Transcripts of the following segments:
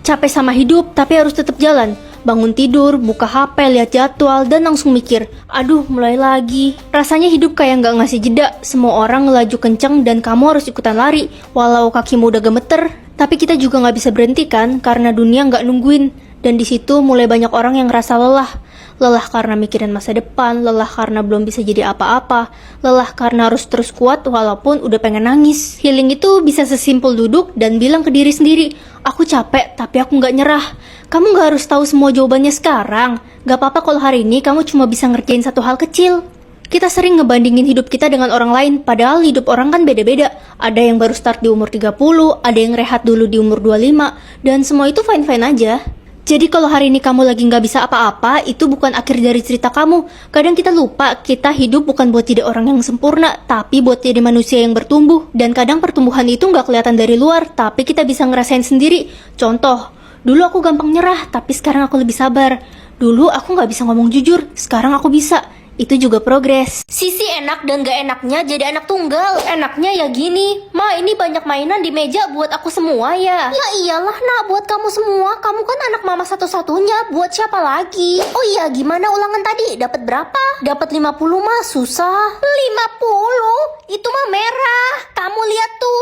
Capek sama hidup, tapi harus tetap jalan. Bangun tidur, buka HP, lihat jadwal, dan langsung mikir, aduh mulai lagi. Rasanya hidup kayak nggak ngasih jeda, semua orang ngelaju kenceng dan kamu harus ikutan lari, walau kakimu udah gemeter. Tapi kita juga nggak bisa berhenti kan, karena dunia nggak nungguin. Dan di situ mulai banyak orang yang ngerasa lelah. Lelah karena mikirin masa depan, lelah karena belum bisa jadi apa-apa, lelah karena harus terus kuat walaupun udah pengen nangis. Healing itu bisa sesimpel duduk dan bilang ke diri sendiri, aku capek tapi aku nggak nyerah. Kamu nggak harus tahu semua jawabannya sekarang. Gak apa-apa kalau hari ini kamu cuma bisa ngerjain satu hal kecil. Kita sering ngebandingin hidup kita dengan orang lain, padahal hidup orang kan beda-beda. Ada yang baru start di umur 30, ada yang rehat dulu di umur 25, dan semua itu fine-fine aja. Jadi kalau hari ini kamu lagi nggak bisa apa-apa, itu bukan akhir dari cerita kamu. Kadang kita lupa, kita hidup bukan buat jadi orang yang sempurna, tapi buat jadi manusia yang bertumbuh. Dan kadang pertumbuhan itu nggak kelihatan dari luar, tapi kita bisa ngerasain sendiri. Contoh, dulu aku gampang nyerah, tapi sekarang aku lebih sabar. Dulu aku nggak bisa ngomong jujur, sekarang aku bisa. Itu juga progres. Sisi enak dan gak enaknya jadi anak tunggal. Enaknya ya gini, Ma ini banyak mainan di meja buat aku semua ya. Ya iyalah nak, buat kamu semua. Kamu kan anak mama satu-satunya, buat siapa lagi? Oh iya, gimana ulangan tadi? Dapat berapa? Dapat 50 mah susah. 50? Itu mah merah. Kamu lihat tuh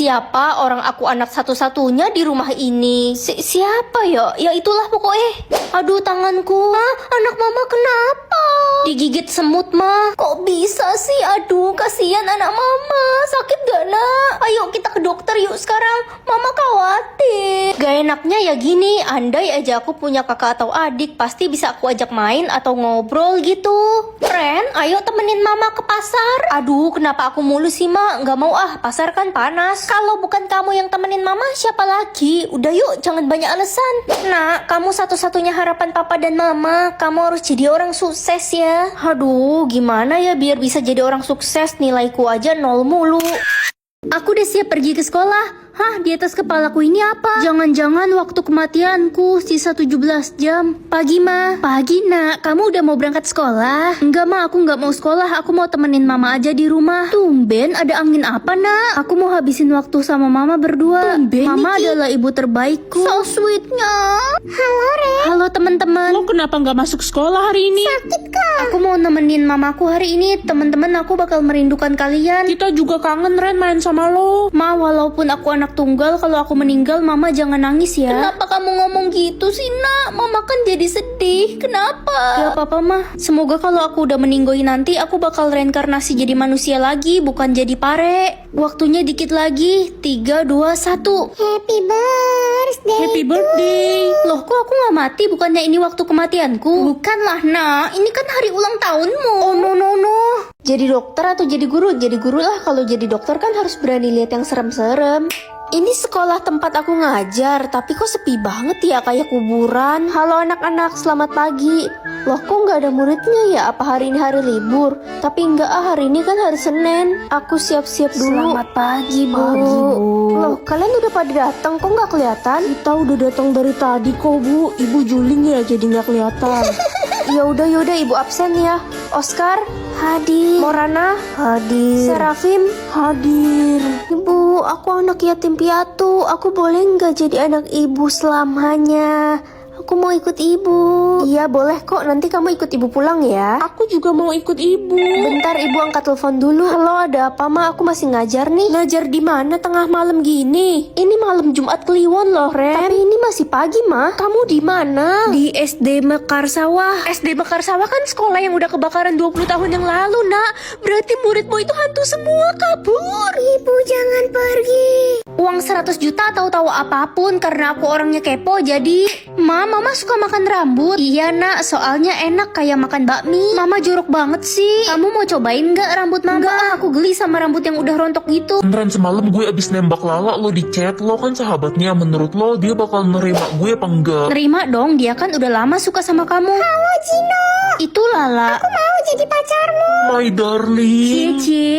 siapa orang aku anak satu-satunya di rumah ini? Siapa ya? Ya itulah pokoknya. Aduh tanganku. Hah? Anak mama kenapa? Digigit semut mah. Kok bisa sih? Aduh kasihan anak mama. Sakit gak nak? Ayo kita ke dokter yuk sekarang. Mama khawatir. Gak enaknya ya gini, andai aja aku punya kakak atau adik, pasti bisa aku ajak main atau ngobrol gitu. Ren, ayo temenin mama ke pasar. Aduh kenapa aku mulu sih mak? Gak mau ah, pasar kan panas. Kalau bukan kamu yang temenin mama, siapa lagi? Udah yuk, jangan banyak alasan. Nak, kamu satu-satunya harapan papa dan mama. Kamu harus jadi orang sukses ya. Aduh, gimana ya biar bisa jadi orang sukses? Nilaiku aja 0 mulu. Aku udah siap pergi ke sekolah. Hah, di atas kepalaku ini apa? Jangan-jangan waktu kematianku sisa 17 jam. Pagi, Ma. Pagi, Nak. Kamu udah mau berangkat sekolah? Enggak, Ma. Aku nggak mau sekolah. Aku mau temenin Mama aja di rumah. Tumben, ada angin apa, Nak? Aku mau habisin waktu sama Mama berdua. Tumben, Mama Niki adalah ibu terbaikku. So sweetnya. Halo, Ren. Halo, teman-teman. Lo kenapa nggak masuk sekolah hari ini? Sakit, Kak. Aku mau nemenin mamaku hari ini. Teman-teman, aku bakal merindukan kalian. Kita juga kangen Ren main sama lo. Ma, walaupun aku anak tunggal, kalau aku meninggal mama jangan nangis ya. Kenapa kamu ngomong gitu sih nak? Mama kan jadi sedih. Kenapa? Gak apa-apa mah. Semoga kalau aku udah meninggoy nanti, aku bakal reinkarnasi jadi manusia lagi, bukan jadi pare. Waktunya dikit lagi. 3, 2, 1. Happy birthday. Happy birthday. Loh kok aku gak mati? Bukannya ini waktu kematianku? Bukanlah nak, ini kan hari ulang tahunmu. Oh no. Jadi dokter atau jadi guru? Jadi guru lah. Kalau jadi dokter kan harus berani lihat yang serem-serem. Ini sekolah tempat aku ngajar, tapi kok sepi banget ya, kayak kuburan. Halo anak-anak, selamat pagi. Loh kok nggak ada muridnya ya? Apa hari ini hari libur? Tapi enggak ah, hari ini kan hari Senin. Aku siap-siap dulu. Selamat pagi, Bu. Pagi, Bu. Loh, kalian udah pada datang, kok nggak kelihatan? Kita udah datang dari tadi kok, Bu. Ibu juling ya, jadi nggak kelihatan. Yaudah, Ibu absen ya. Oscar, hadir. Morana, hadir. Serafim, Hadir. Ibu, aku anak yatim piatu. Aku boleh nggak jadi anak ibu selamanya? Aku mau ikut ibu. Iya boleh kok, nanti kamu ikut ibu pulang ya. Aku juga mau ikut ibu. Bentar ibu angkat telepon dulu. Halo, ada apa Ma? Aku masih ngajar nih. Ngajar di mana tengah malam gini? Ini malam Jumat Kliwon loh Ren. Tapi ini masih pagi Ma. Kamu di mana? Di SD Mekarsawah. SD Mekarsawah kan sekolah yang udah kebakaran 20 tahun yang lalu nak. Berarti muridmu itu hantu semua, kabur. Ibu jangan pergi. Uang 100 juta tahu-tahu apapun karena aku orangnya kepo jadi. Mama suka makan rambut. Iya nak, soalnya enak kayak makan bakmi. Mama jorok banget sih. Kamu mau cobain nggak rambut Mama? Enggak, aku geli sama rambut yang udah rontok gitu. Beneran semalam gue abis nembak Lala, lo di chat, lo kan sahabatnya. Menurut lo dia bakal nerima gue apa enggak? Nerima dong, dia kan udah lama suka sama kamu. Halo Cino. Itu Lala. Aku mau jadi pacarmu. My darling. Cici.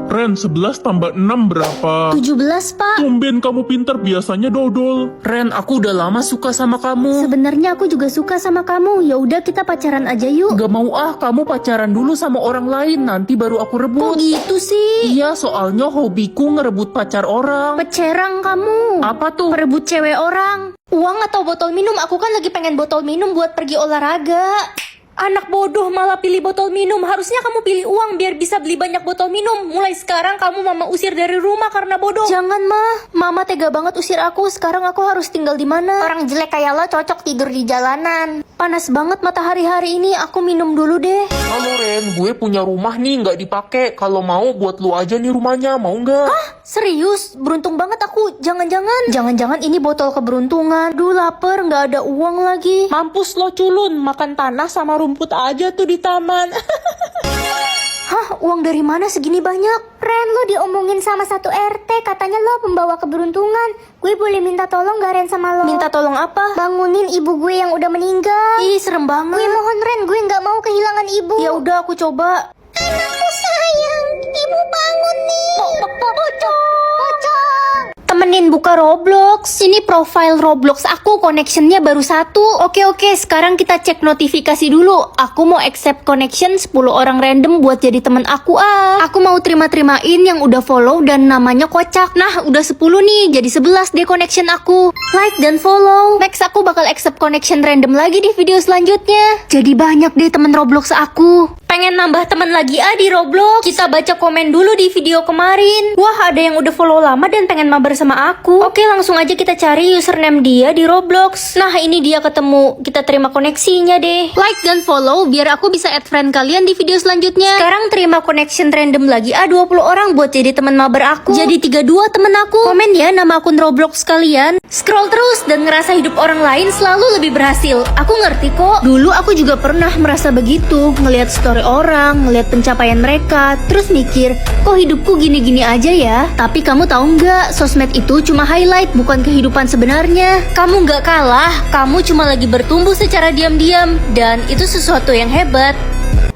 Ren, 11 tambah 6 berapa? 17 Pak. Tumben kamu pintar, biasanya dodol. Ren, aku udah lama suka sama kamu. sebenarnya aku juga suka sama kamu. Ya udah kita pacaran aja yuk. Gak mau ah, kamu pacaran dulu sama orang lain, nanti baru aku Kok rebut. gitu sih? Iya, soalnya hobiku ngerebut pacar orang. Pecerang kamu. Apa tuh? Perebut cewek orang. Uang atau botol minum? Aku kan lagi pengen botol minum buat pergi olahraga. Anak bodoh malah pilih botol minum. Harusnya kamu pilih uang biar bisa beli banyak botol minum. Mulai sekarang kamu mama usir dari rumah karena bodoh. Jangan mah, mama tega banget usir aku. Sekarang aku harus tinggal di mana? Orang jelek kayak lo cocok tidur di jalanan. Panas banget matahari hari ini. Aku minum dulu deh. Halo Ren, gue punya rumah nih nggak dipakai. Kalau mau buat lu aja nih rumahnya, mau nggak? Serius? Beruntung banget aku. Jangan-jangan ini botol keberuntungan. Duh lapar, nggak ada uang lagi. Mampus lo culun, makan tanah sama rumput aja tuh di taman. Hah, uang dari mana segini banyak? Ren, lo diomongin sama satu RT, katanya lo pembawa keberuntungan. Gue boleh minta tolong gak Ren sama lo? Minta tolong apa? Bangunin ibu gue yang udah meninggal. Ih, serem banget. Gue mohon Ren, gue gak mau kehilangan ibu. Ya udah aku coba. Anakku sayang, ibu bangun nih. Pocong. Temenin buka Roblox. Ini profile Roblox aku, connectionnya baru 1. Oke, sekarang kita cek notifikasi dulu. Aku mau accept connection 10 orang random buat jadi temen aku Aku mau terima-terimain yang udah follow dan namanya kocak. Nah, udah 10 nih, jadi 11 deh connection aku. Like dan follow. Next aku bakal accept connection random lagi di video selanjutnya. Jadi banyak deh temen Roblox aku. Pengen nambah temen lagi di Roblox? Kita baca komen dulu di video kemarin. Wah, ada yang udah follow lama dan pengen mabar sama aku. Oke, langsung aja kita cari username dia di Roblox. Nah, ini dia ketemu. Kita terima koneksinya deh. Like dan follow biar aku bisa add friend kalian di video selanjutnya. Sekarang terima connection random lagi 20 orang buat jadi teman mabar aku. Jadi 32 temen aku. Komen ya nama akun Roblox kalian. Scroll terus dan ngerasa hidup orang lain selalu lebih berhasil. Aku ngerti kok. Dulu aku juga pernah merasa begitu. Ngelihat story orang, ngelihat pencapaian mereka, terus mikir, kok hidupku gini-gini aja ya? Tapi kamu tahu nggak, sosmed itu cuma highlight, bukan kehidupan sebenarnya. Kamu nggak kalah, kamu cuma lagi bertumbuh secara diam-diam, dan itu sesuatu yang hebat.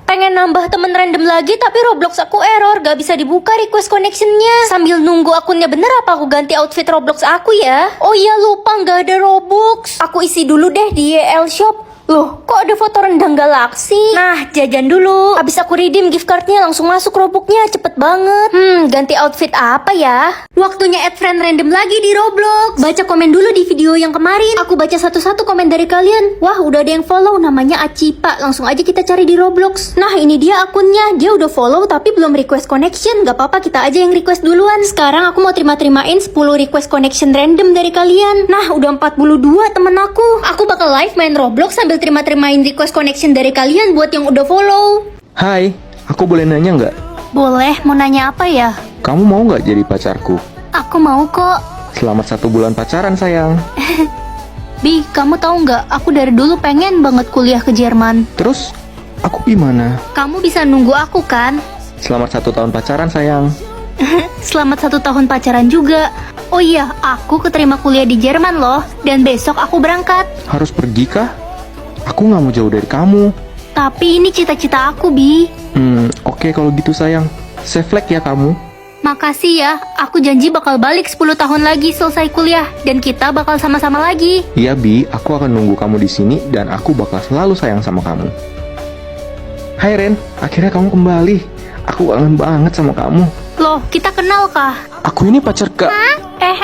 Pengen nambah temen random lagi tapi Roblox aku error, gak bisa dibuka request connectionnya. Sambil nunggu akunnya bener apa aku ganti outfit Roblox aku ya? Oh iya lupa gak ada Robux. Aku isi dulu deh di YL Shop. Loh, kok ada foto rendang galaksi? Nah, jajan dulu. Abis aku redeem gift cardnya langsung masuk Robloxnya, cepet banget. Ganti outfit apa ya? Waktunya add friend random lagi di Roblox. Baca komen dulu di video yang kemarin. Aku baca satu-satu komen dari kalian. Wah, udah ada yang follow, namanya Acipa. Langsung aja kita cari di Roblox. Nah, ini dia akunnya. Dia udah follow tapi belum request connection. Gak apa-apa, kita aja yang request duluan. Sekarang aku mau terima-terimain 10 request connection random dari kalian. Nah, udah 42 temen aku. Aku bakal live main Roblox sambil terima-terimain request connection dari kalian buat yang udah follow. Hai, aku boleh nanya nggak? Boleh, mau nanya apa ya? Kamu mau nggak jadi pacarku? Aku mau kok. Selamat 1 bulan pacaran sayang. Bi, kamu tahu nggak? Aku dari dulu pengen banget kuliah ke Jerman. Terus, aku gimana? Kamu bisa nunggu aku kan? Selamat 1 tahun pacaran sayang. Selamat 1 tahun pacaran juga. Oh iya, aku keterima kuliah di Jerman loh. Dan besok aku berangkat. Harus pergi kah? Aku nggak mau jauh dari kamu. Tapi ini cita-cita aku, Bi. Oke kalau gitu sayang. Safe flight ya kamu. Makasih ya, aku janji bakal balik 10 tahun lagi selesai kuliah. Dan kita bakal sama-sama lagi. Iya Bi, aku akan nunggu kamu di sini dan aku bakal selalu sayang sama kamu. Hai Ren, akhirnya kamu kembali. Aku kangen banget sama kamu. Loh, kita kenal kah? Aku ini pacar Kak.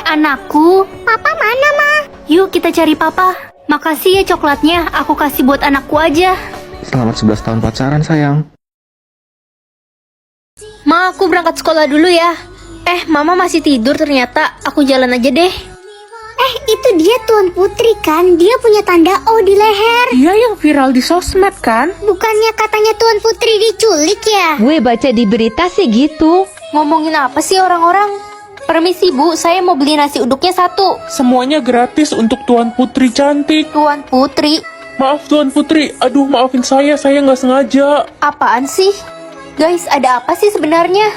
Anakku. Papa mana, Ma? Yuk kita cari papa. Makasih ya coklatnya, aku kasih buat anakku aja. Selamat 11 tahun pacaran sayang. Ma, aku berangkat sekolah dulu ya. Mama masih tidur ternyata. Aku jalan aja deh. Itu dia Tuan Putri kan? Dia punya tanda O di leher. Dia yang viral di sosmed kan? Bukannya katanya Tuan Putri diculik ya? Gue baca di berita sih gitu. Ngomongin apa sih orang-orang? Permisi Bu, saya mau beli nasi uduknya 1. Semuanya gratis untuk Tuan Putri cantik. Tuan Putri, Maaf Tuan Putri, aduh maafin saya nggak sengaja. apaan sih? Guys, ada apa sih sebenarnya?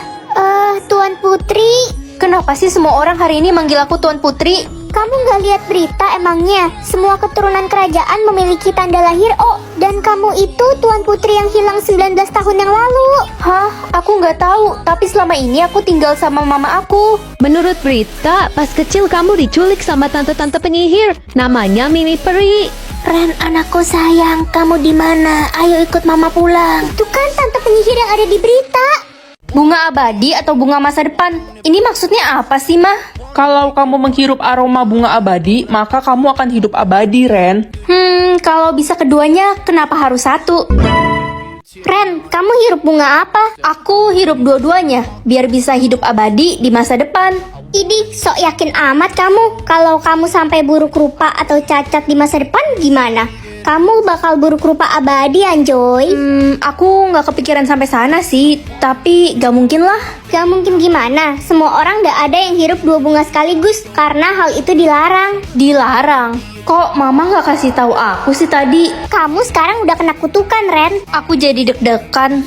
Tuan Putri, Kenapa sih semua orang hari ini manggil aku Tuan Putri? kamu nggak lihat berita emangnya? Semua keturunan kerajaan memiliki tanda lahir O. Dan kamu itu Tuan Putri yang hilang 19 tahun yang lalu. Hah? Aku nggak tahu, tapi selama ini aku tinggal sama mama aku. Menurut berita, pas kecil kamu diculik sama tante-tante penyihir. Namanya Mimi Peri. Ren, anakku sayang, kamu di mana? Ayo ikut mama pulang. Itu kan tante penyihir yang ada di berita. Bunga abadi atau bunga masa depan? Ini maksudnya apa sih, Mah? Kalau kamu menghirup aroma bunga abadi, maka kamu akan hidup abadi, Ren. Kalau bisa keduanya, kenapa harus satu? Ren, kamu hirup bunga apa? Aku hirup dua-duanya, biar bisa hidup abadi di masa depan. Idih, sok yakin amat kamu. Kalau kamu sampai buruk rupa atau cacat di masa depan gimana? Kamu bakal buruk rupa abadi, Anjoy. Aku nggak kepikiran sampai sana sih, tapi gak mungkin lah. Gak mungkin gimana? Semua orang gak ada yang hirup 2 bunga sekaligus karena hal itu dilarang. Dilarang? Kok mama nggak kasih tahu aku sih tadi? Kamu sekarang udah kena kutukan, Ren. Aku jadi deg-degan.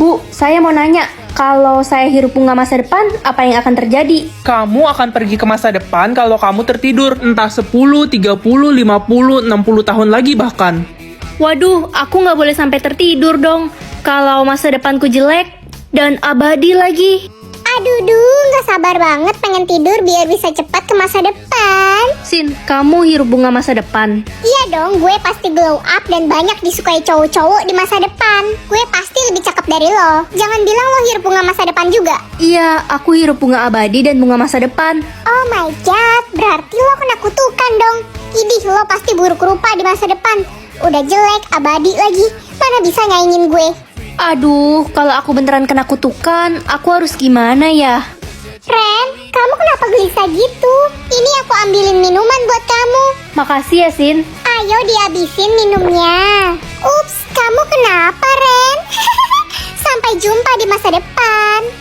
Bu, saya mau nanya, kalau saya hirup bunga masa depan, apa yang akan terjadi? Kamu akan pergi ke masa depan kalau kamu tertidur, entah 10, 30, 50, 60 tahun lagi bahkan. Waduh, aku nggak boleh sampai tertidur dong. Kalau masa depanku jelek dan abadi lagi. Aduh, gak sabar banget pengen tidur biar bisa cepat ke masa depan. Sin, kamu hirup bunga masa depan. Iya dong, gue pasti glow up dan banyak disukai cowok-cowok di masa depan. Gue pasti lebih cakep dari lo. Jangan bilang lo hirup bunga masa depan juga. Iya, aku hirup bunga abadi dan bunga masa depan. Oh my god, berarti lo kena kutukan dong. Idih, lo pasti buruk rupa di masa depan. Udah jelek, abadi lagi. Mana bisa nyaingin gue? Aduh, kalau aku beneran kena kutukan, aku harus gimana ya? Ren, kamu kenapa gelisah gitu? Ini aku ambilin minuman buat kamu. Makasih ya, Sin. Ayo dihabisin minumnya. Ups, kamu kenapa, Ren? Sampai jumpa di masa depan.